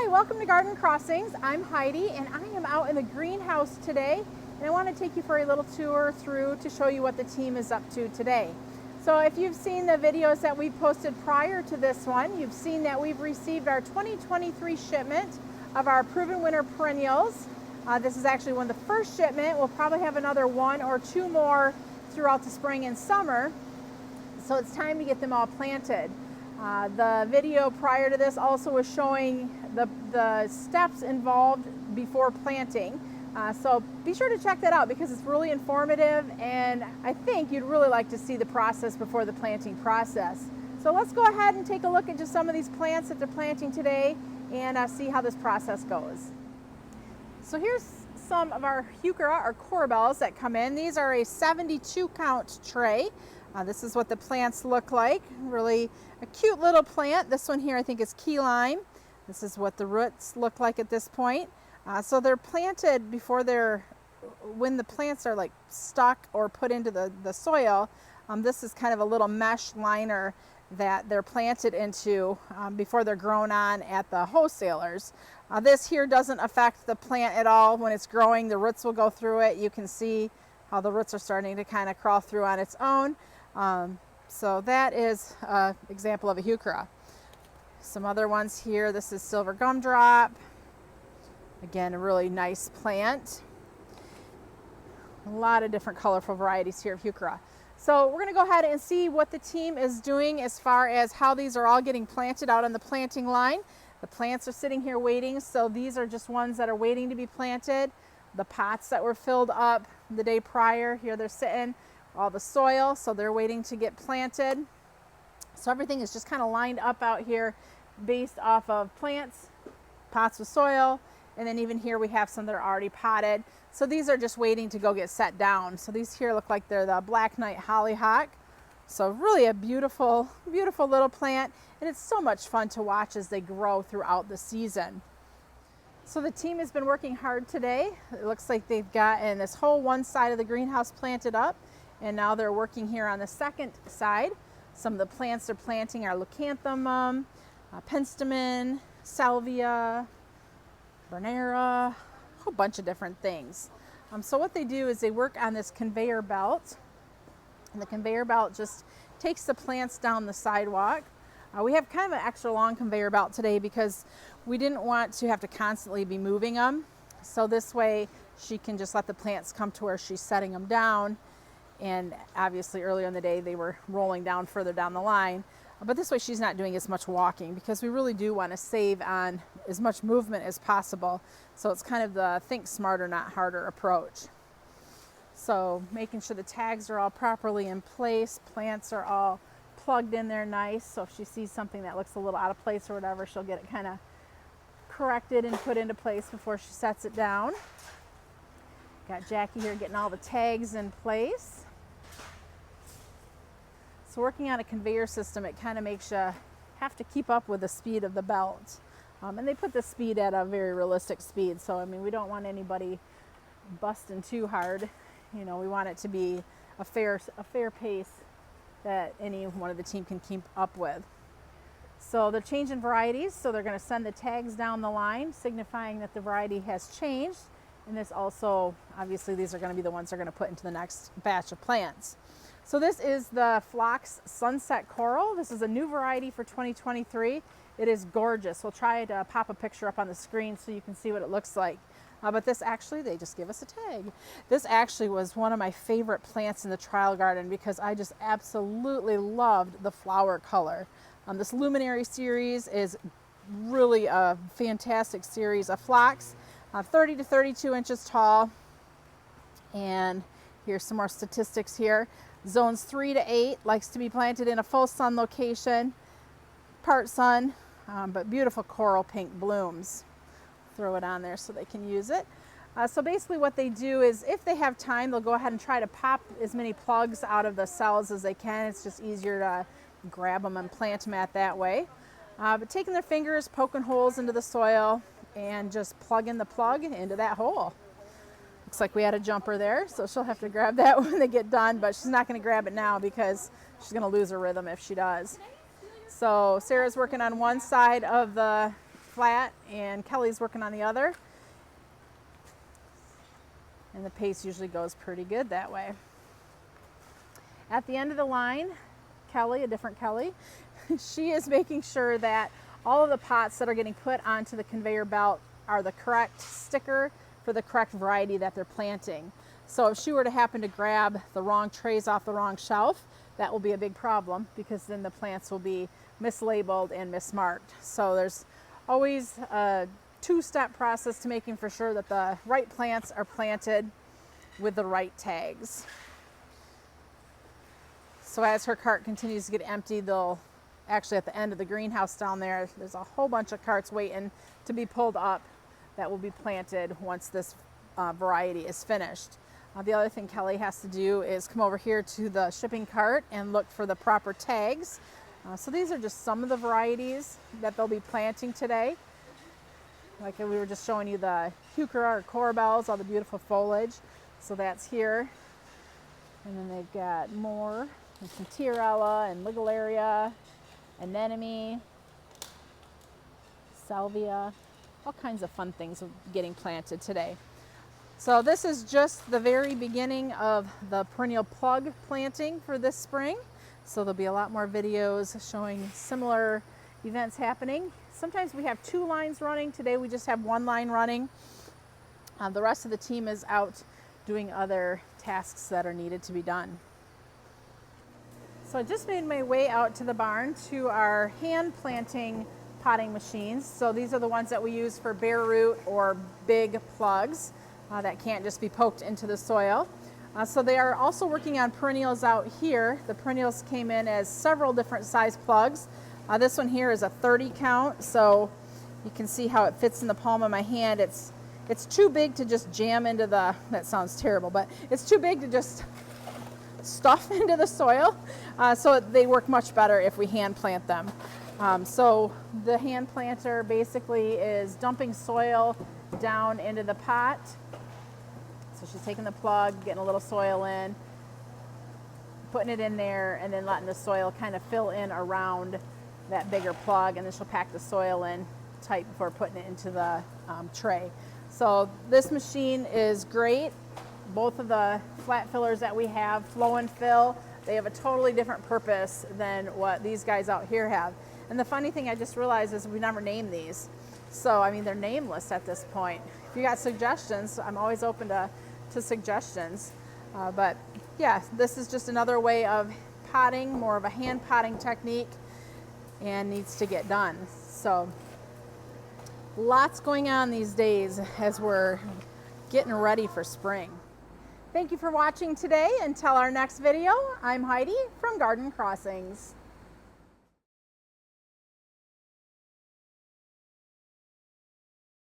Hi, welcome to Garden Crossings. I'm Heidi and I am out in the greenhouse today, and I want to take you for a little tour through to show you what the team is up to today. So if you've seen the videos that we posted prior to this one, you've seen that we've received our 2023 shipment of our Proven Winter Perennials. This is actually one of the first shipment. We'll probably have another one or two more throughout the spring and summer. So it's time to get them all planted. The video prior to this also was showing the steps involved before planting. So be sure to check that out because it's really informative, and I think you'd really like to see the process before the planting process. So let's go ahead and take a look at just some of these plants that they're planting today and see how this process goes. So here's some of our heuchera or corbels that come in. These are a 72 count tray. This is what the plants look like. Really a cute little plant. This one here I think is key lime. This is what the roots look like at this point. So they're planted before when the plants are like stuck or put into the soil. This is kind of a little mesh liner that they're planted into before they're grown on at the wholesalers. This here doesn't affect the plant at all. When it's growing, the roots will go through it. You can see how the roots are starting to kind of crawl through on its own. So that is an example of a heuchera. Some other ones here. This is silver gumdrop. Again, a really nice plant. A lot of different colorful varieties here of heuchera. So we're going to go ahead and see what the team is doing as far as how these are all getting planted out on the planting line. The plants are sitting here waiting, so these are just ones that are waiting to be planted. The pots that were filled up the day prior, here they're sitting, all the soil, so they're waiting to get planted. So everything is just kind of lined up out here based off of plants, pots with soil, and then even here we have some that are already potted. So these are just waiting to go get set down. So these here look like they're the Black Knight Hollyhock. So really a beautiful, beautiful little plant, and it's so much fun to watch as they grow throughout the season. So the team has been working hard today. It looks like they've gotten this whole one side of the greenhouse planted up, and now they're working here on the second side. Some of the plants they're planting are leucanthemum, penstemon, salvia, bernera, a whole bunch of different things. So what they do is they work on this conveyor belt, and the conveyor belt just takes the plants down the sidewalk. We have kind of an extra long conveyor belt today because we didn't want to have to constantly be moving them. So this way she can just let the plants come to where she's setting them down. And obviously earlier in the day they were rolling down further down the line. But this way she's not doing as much walking because we really do want to save on as much movement as possible. So it's kind of the think smarter, not harder approach. So making sure the tags are all properly in place, plants are all plugged in there nice. So if she sees something that looks a little out of place or whatever, she'll get it kind of corrected and put into place before she sets it down. Got Jackie here getting all the tags in place. So working on a conveyor system, it kind of makes you have to keep up with the speed of the belt. And they put the speed at a very realistic speed. So, I mean, we don't want anybody busting too hard. You know, we want it to be a fair pace that any one of the team can keep up with. So they're changing varieties. So they're going to send the tags down the line, signifying that the variety has changed. And this also, obviously, these are going to be the ones they're going to put into the next batch of plants. So this is the Phlox Sunset Coral. This is a new variety for 2023. It is gorgeous. We'll try to pop a picture up on the screen so you can see what it looks like. But this actually, they just give us a tag. This actually was one of my favorite plants in the trial garden because I just absolutely loved the flower color. This Luminary series is really a fantastic series of phlox, 30 to 32 inches tall. And here's some more statistics here. Zones 3 to 8 likes to be planted in a full sun location, part sun, but beautiful coral pink blooms. Throw it on there so they can use it. So basically what they do is if they have time, they'll go ahead and try to pop as many plugs out of the cells as they can. It's just easier to grab them and plant them at that way. But taking their fingers, poking holes into the soil, and just plugging the plug into that hole. Looks like we had a jumper there, so she'll have to grab that when they get done, but she's not going to grab it now because she's going to lose her rhythm if she does. So Sarah's working on one side of the flat and Kelly's working on the other. And the pace usually goes pretty good that way. At the end of the line, Kelly, a different Kelly, she is making sure that all of the pots that are getting put onto the conveyor belt are the correct sticker for the correct variety that they're planting. So if she were to happen to grab the wrong trays off the wrong shelf, that will be a big problem because then the plants will be mislabeled and mismarked. So there's always a two-step process to making for sure that the right plants are planted with the right tags. So as her cart continues to get empty, they'll actually at the end of the greenhouse down there, there's a whole bunch of carts waiting to be pulled up that will be planted once this variety is finished. The other thing Kelly has to do is come over here to the shipping cart and look for the proper tags. So these are just some of the varieties that they'll be planting today. Like we were just showing you the heuchera or corbels, all the beautiful foliage. So that's here. And then they've got more. There's some tiarella and ligularia, anemone, salvia, all kinds of fun things getting planted today. So this is just the very beginning of the perennial plug planting for this spring. So there'll be a lot more videos showing similar events happening. Sometimes we have 2 lines running. Today we just have 1 line running. The rest of the team is out doing other tasks that are needed to be done. So I just made my way out to the barn to our hand planting potting machines. So these are the ones that we use for bare root or big plugs that can't just be poked into the soil. So they are also working on perennials out here. The perennials came in as several different size plugs. This one here is a 30 count, so you can see how it fits in the palm of my hand. It's too big to just jam into the, that sounds terrible, but it's too big to just stuff into the soil. So they work much better if we hand plant them. So the hand planter basically is dumping soil down into the pot. So she's taking the plug, getting a little soil in, putting it in there, and then letting the soil kind of fill in around that bigger plug, and then she'll pack the soil in tight before putting it into the tray. So this machine is great. Both of the flat fillers that we have, flow and fill, they have a totally different purpose than what these guys out here have. And the funny thing I just realized is we never named these. So, I mean, they're nameless at this point. If you got suggestions, I'm always open to suggestions. But yeah, this is just another way of potting, more of a hand potting technique, and needs to get done. So lots going on these days as we're getting ready for spring. Thank you for watching today. Until our next video, I'm Heidi from Garden Crossings.